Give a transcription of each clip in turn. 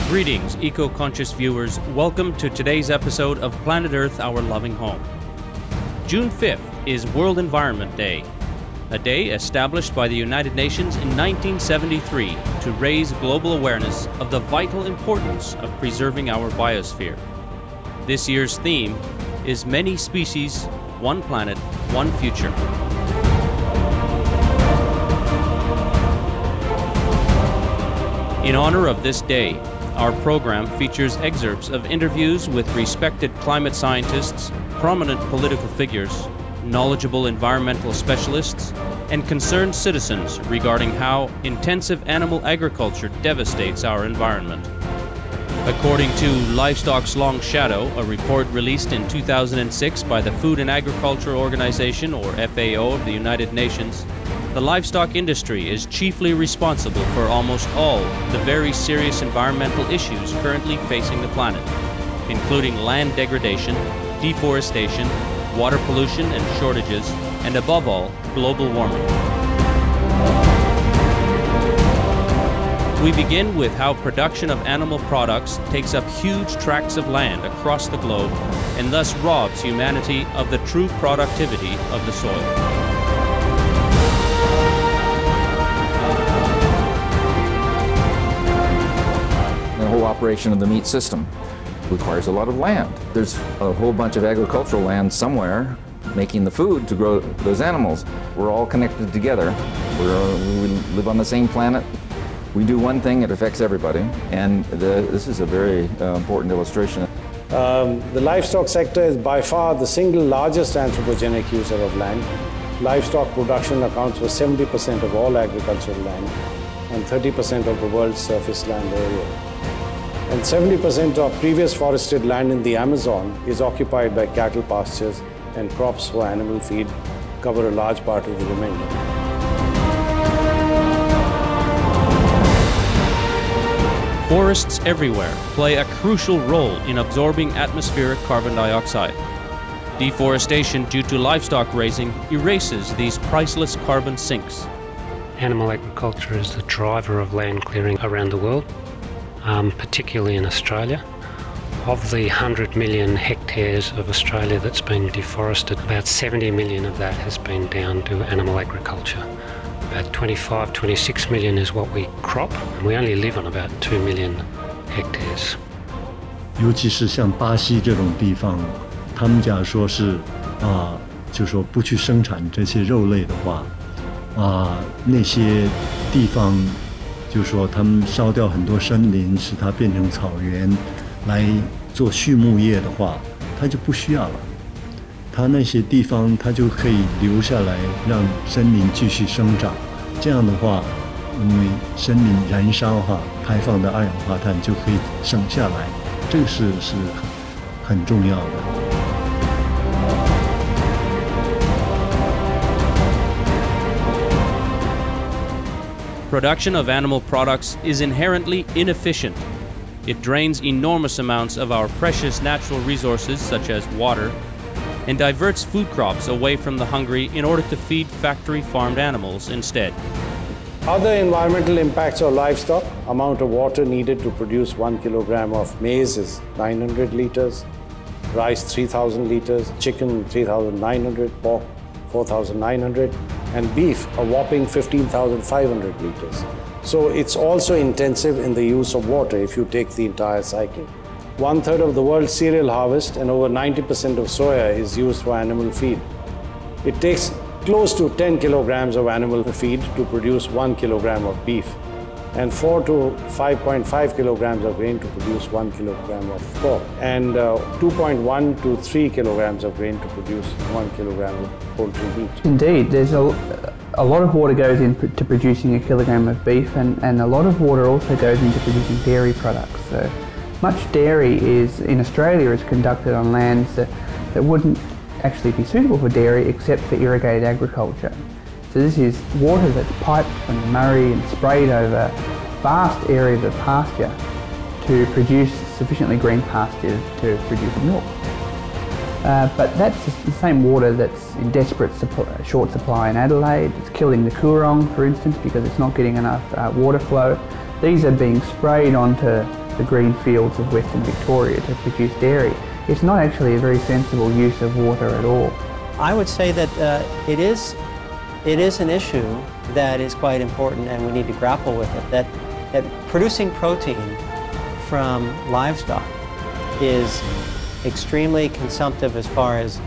Greetings, eco-conscious viewers. Welcome to today's episode of Planet Earth, Our Loving Home. June 5th is World Environment Day, a day established by the United Nations in 1973 to raise global awareness of the vital importance of preserving our biosphere. This year's theme is Many Species, One Planet, One Future. In honor of this day, our program features excerpts of interviews with respected climate scientists, prominent political figures, knowledgeable environmental specialists, and concerned citizens regarding how intensive animal agriculture devastates our environment. According to Livestock's Long Shadow, a report released in 2006 by the Food and Agriculture Organization, or FAO, of the United Nations, the livestock industry is chiefly responsible for almost all the very serious environmental issues currently facing the planet, including land degradation, deforestation, water pollution and shortages, and above all, global warming. We begin with how production of animal products takes up huge tracts of land across the globe and thus robs humanity of the true productivity of the soil. The whole operation of the meat system requires a lot of land. There's a whole bunch of agricultural land somewhere making the food to grow those animals. We're all connected together. We live on the same planet. We do one thing, it affects everybody. And this is a very important illustration. The livestock sector is by far the single largest anthropogenic user of land. Livestock production accounts for 70% of all agricultural land and 30% of the world's surface land area. And 70% of previous forested land in the Amazon is occupied by cattle pastures, and crops for animal feed cover a large part of the remainder. Forests everywhere play a crucial role in absorbing atmospheric carbon dioxide. Deforestation due to livestock raising erases these priceless carbon sinks. Animal agriculture is the driver of land clearing around the world, particularly in Australia. Of the 100 million hectares of Australia that's been deforested, about 70 million of that has been down to animal agriculture. About 26 million is what we crop, and we only live on about 2 million hectares. 尤其是像巴西这种地方，他们假如说是就说不去生产这些肉类的话，那些地方就说他们烧掉很多森林，使它变成草原，来做畜牧业的话，它就不需要了。它那些地方它就可以留下来，让森林继续生长。这样的话，因为森林燃烧排放的二氧化碳就可以省下来，这个是很重要的。Production of animal products is inherently inefficient. It drains enormous amounts of our precious natural resources, such as water, and diverts food crops away from the hungry in order to feed factory-farmed animals instead. Other environmental impacts of livestock: amount of water needed to produce 1 kilogram of maize is 900 liters, rice 3,000 liters, chicken 3,900, pork 4,900, and beef a whopping 15,500 liters. So it's also intensive in the use of water if you take the entire cycle. 1/3 of the world's cereal harvest and over 90% of soya is used for animal feed. It takes close to 10 kilograms of animal feed to produce 1 kilogram of beef, and 4 to 5.5 kilograms of grain to produce 1 kilogram of pork, and 2.1 to 3 kilograms of grain to produce 1 kilogram of poultry meat. Indeed, there's a lot of water goes into producing a kilogram of beef, and a lot of water also goes into producing dairy products. So much dairy in Australia is conducted on lands that wouldn't actually be suitable for dairy except for irrigated agriculture. So this is water that's piped from the Murray and sprayed over vast areas of pasture to produce sufficiently green pasture to produce milk. But that's the same water that's in desperate short supply in Adelaide. It's killing the Coorong, for instance, because it's not getting enough water flow. These are being sprayed onto the green fields of Western Victoria to produce dairy. It's not actually a very sensible use of water at all. I would say that it is an issue that is quite important, and we need to grapple with it, that producing protein from livestock is extremely consumptive as far as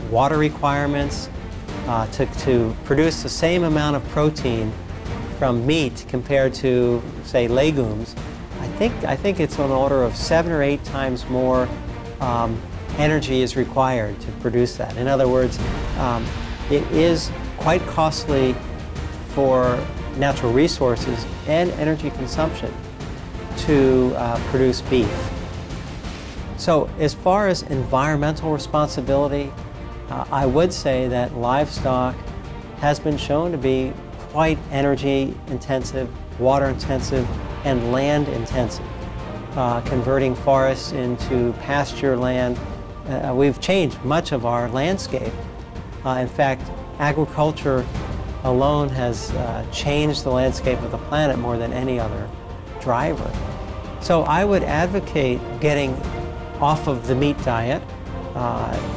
water requirements. To produce the same amount of protein from meat compared to, say, legumes, I think it's on the order of 7 or 8 times more energy is required to produce that. In other words, it is quite costly for natural resources and energy consumption to produce beef. So as far as environmental responsibility, I would say that livestock has been shown to be quite energy intensive, water intensive, and land intensive. Converting forests into pasture land, we've changed much of our landscape. In fact, agriculture alone has changed the landscape of the planet more than any other driver. So I would advocate getting off of the meat diet,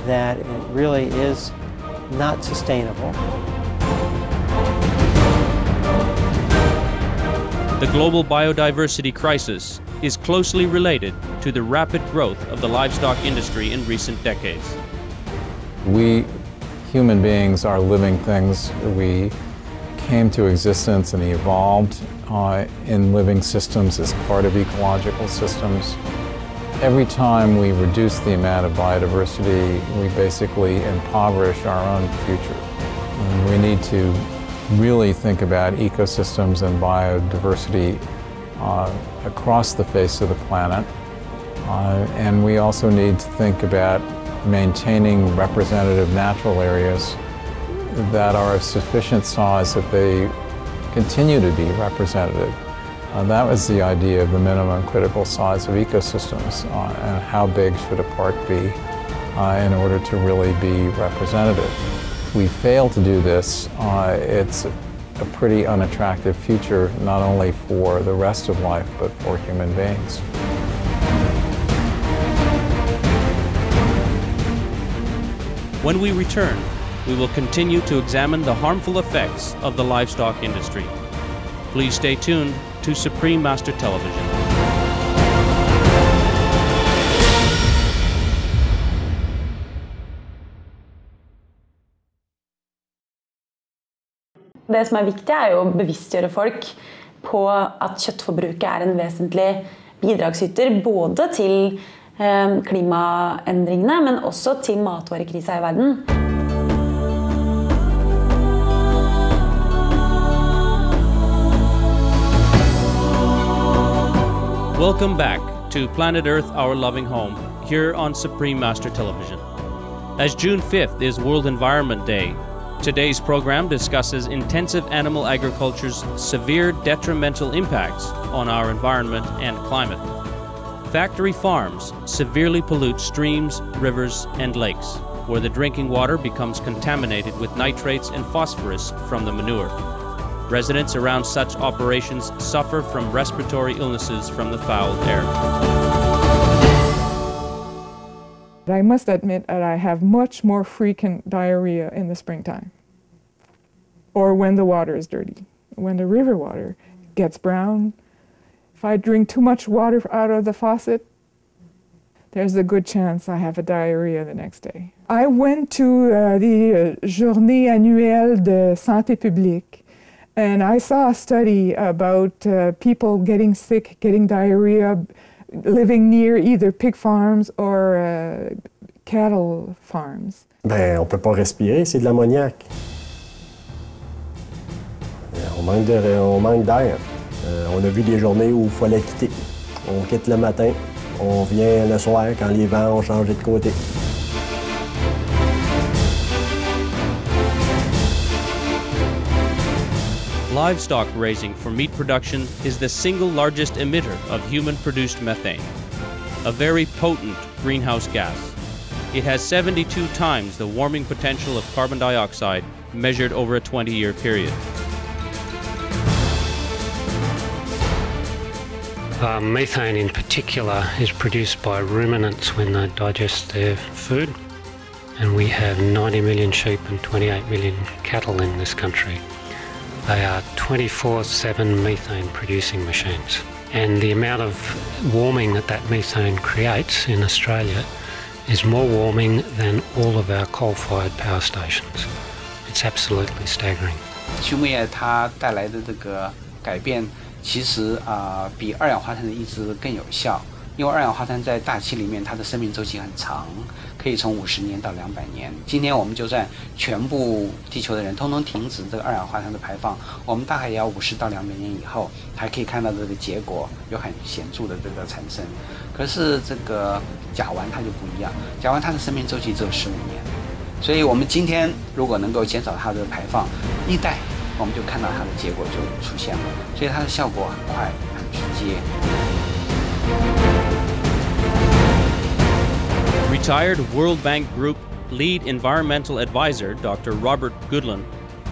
that it really is not sustainable. The global biodiversity crisis is closely related to the rapid growth of the livestock industry in recent decades. We human beings are living things. We came to existence and evolved in living systems as part of ecological systems. Every time we reduce the amount of biodiversity, we basically impoverish our own future. And we need to really think about ecosystems and biodiversity across the face of the planet. And we also need to think about maintaining representative natural areas that are of sufficient size that they continue to be representative. That was the idea of the minimum critical size of ecosystems, and how big should a park be in order to really be representative. If we fail to do this, it's a pretty unattractive future, not only for the rest of life, but for human beings. When we return, we will continue to examine the harmful effects of the livestock industry. Please stay tuned to Supreme Master Television. Det som er viktig er jo å bevisstgjøre folk på at kjøttforbruket er en vesentlig bidragsyter både til klimaendringene, men også til matvarekrisa i verden. Welcome back to Planet Earth, Our Loving Home, here on Supreme Master Television. As June 5th is World Environment Day, today's program discusses intensive animal agriculture's severe detrimental impacts on our environment and climate. Factory farms severely pollute streams, rivers, and lakes, where the drinking water becomes contaminated with nitrates and phosphorus from the manure. Residents around such operations suffer from respiratory illnesses from the foul air. I must admit that I have much more frequent diarrhea in the springtime, or when the water is dirty. When the river water gets brown, if I drink too much water out of the faucet, there's a good chance I have a diarrhea the next day. I went to the Journée annuelle de santé publique, and I saw a study about people getting sick, getting diarrhea, living near either pig farms or cattle farms. Ben, on peut pas respirer, c'est de l'ammoniac. On manque d'air. On a vu des journées où il fallait quitter. On quitte le matin, on vient le soir quand les vents ont changé de côté. Livestock raising for meat production is the single largest emitter of human-produced methane, a very potent greenhouse gas. It has 72 times the warming potential of carbon dioxide measured over a 20-year period. Methane in particular is produced by ruminants when they digest their food, and we have 90 million sheep and 28 million cattle in this country. They are 24/7 methane producing machines, and the amount of warming that methane creates in Australia is more warming than all of our coal-fired power stations. It's absolutely staggering. 畜牧业它带来的这个改变，其实比二氧化碳的抑制更有效，因为二氧化碳在大气里面它的生命周期很长，可以从50年到200年。今天我们就算全部地球的人通通停止这个二氧化碳的排放，我们大概也要50到200年以后才可以看到这个结果有很显著的这个产生。可是这个甲烷它就不一样，甲烷它的生命周期只有15年，所以我们今天如果能够减少它的排放，1代我们就看到它的结果就出现了，所以它的效果很快很直接。Retired World Bank Group Lead Environmental Advisor Dr. Robert Goodland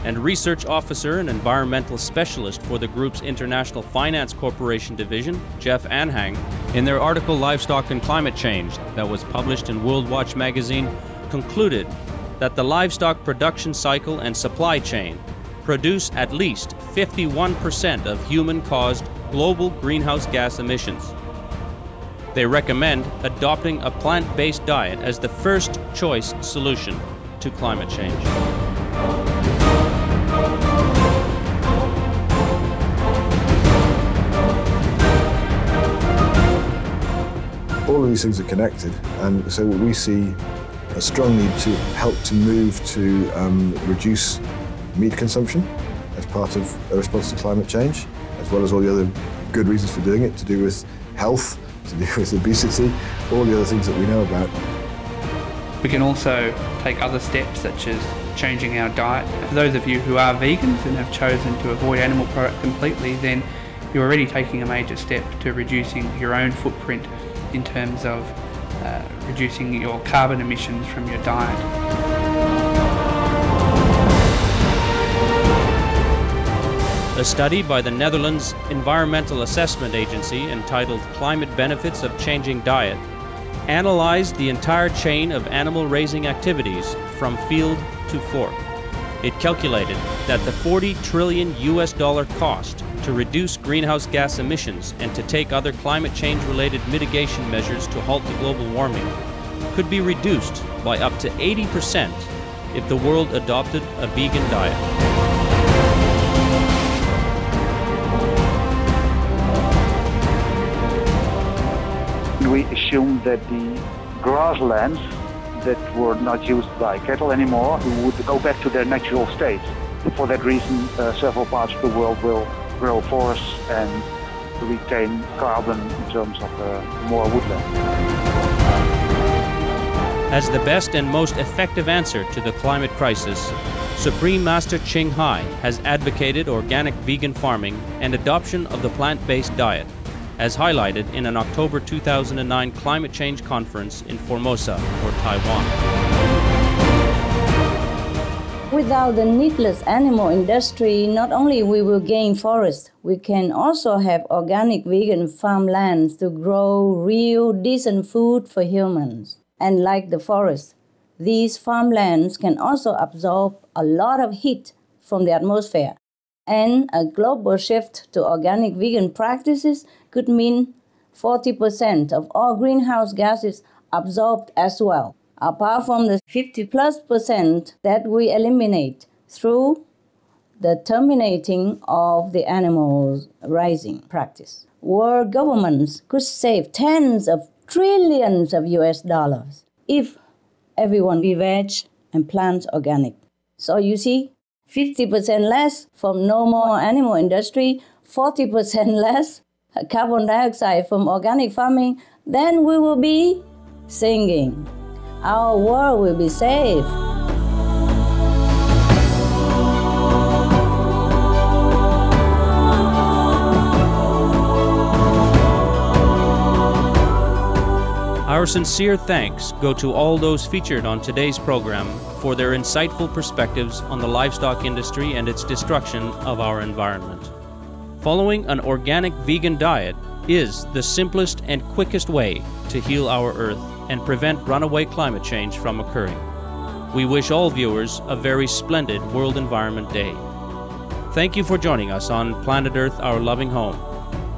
and Research Officer and Environmental Specialist for the group's International Finance Corporation Division, Jeff Anhang, in their article Livestock and Climate Change that was published in World Watch magazine, concluded that the livestock production cycle and supply chain produce at least 51% of human-caused global greenhouse gas emissions. They recommend adopting a plant-based diet as the first choice solution to climate change. All of these things are connected, and so we see a strong need to help to move to reduce meat consumption as part of a response to climate change, as well as all the other good reasons for doing it, to do with health, to do with obesity, all the other things that we know about. We can also take other steps such as changing our diet. For those of you who are vegans and have chosen to avoid animal product completely, then you're already taking a major step to reducing your own footprint in terms of reducing your carbon emissions from your diet. A study by the Netherlands Environmental Assessment Agency entitled Climate Benefits of Changing Diet analyzed the entire chain of animal raising activities from field to fork. It calculated that the $40 trillion cost to reduce greenhouse gas emissions and to take other climate change-related mitigation measures to halt the global warming could be reduced by up to 80% if the world adopted a vegan diet. We assumed that the grasslands that were not used by cattle anymore would go back to their natural state. For that reason, several parts of the world will grow forests and retain carbon in terms of more woodland. As the best and most effective answer to the climate crisis, Supreme Master Ching Hai has advocated organic vegan farming and adoption of the plant-based diet, as highlighted in an October 2009 climate change conference in Formosa, or Taiwan. Without the needless animal industry, not only we will gain forests, we can also have organic vegan farmlands to grow real decent food for humans. And like the forest, these farmlands can also absorb a lot of heat from the atmosphere. And a global shift to organic vegan practices could mean 40% of all greenhouse gases absorbed as well, apart from the 50+% that we eliminate through the terminating of the animals raising practice. World governments could save tens of trillions of US dollars if everyone be veg and plant organic. So you see, 50% less from no more animal industry, 40% less carbon dioxide from organic farming, then we will be singing. Our world will be safe. Our sincere thanks go to all those featured on today's program for their insightful perspectives on the livestock industry and its destruction of our environment. Following an organic vegan diet is the simplest and quickest way to heal our Earth and prevent runaway climate change from occurring. We wish all viewers a very splendid World Environment Day. Thank you for joining us on Planet Earth, Our Loving Home.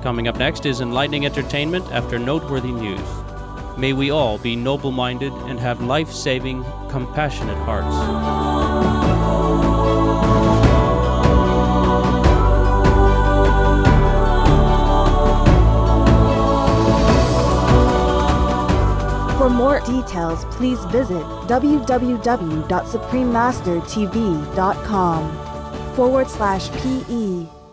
Coming up next is enlightening entertainment after noteworthy news. May we all be noble-minded and have life-saving, compassionate hearts. For more details, please visit www.suprememastertv.com/PE.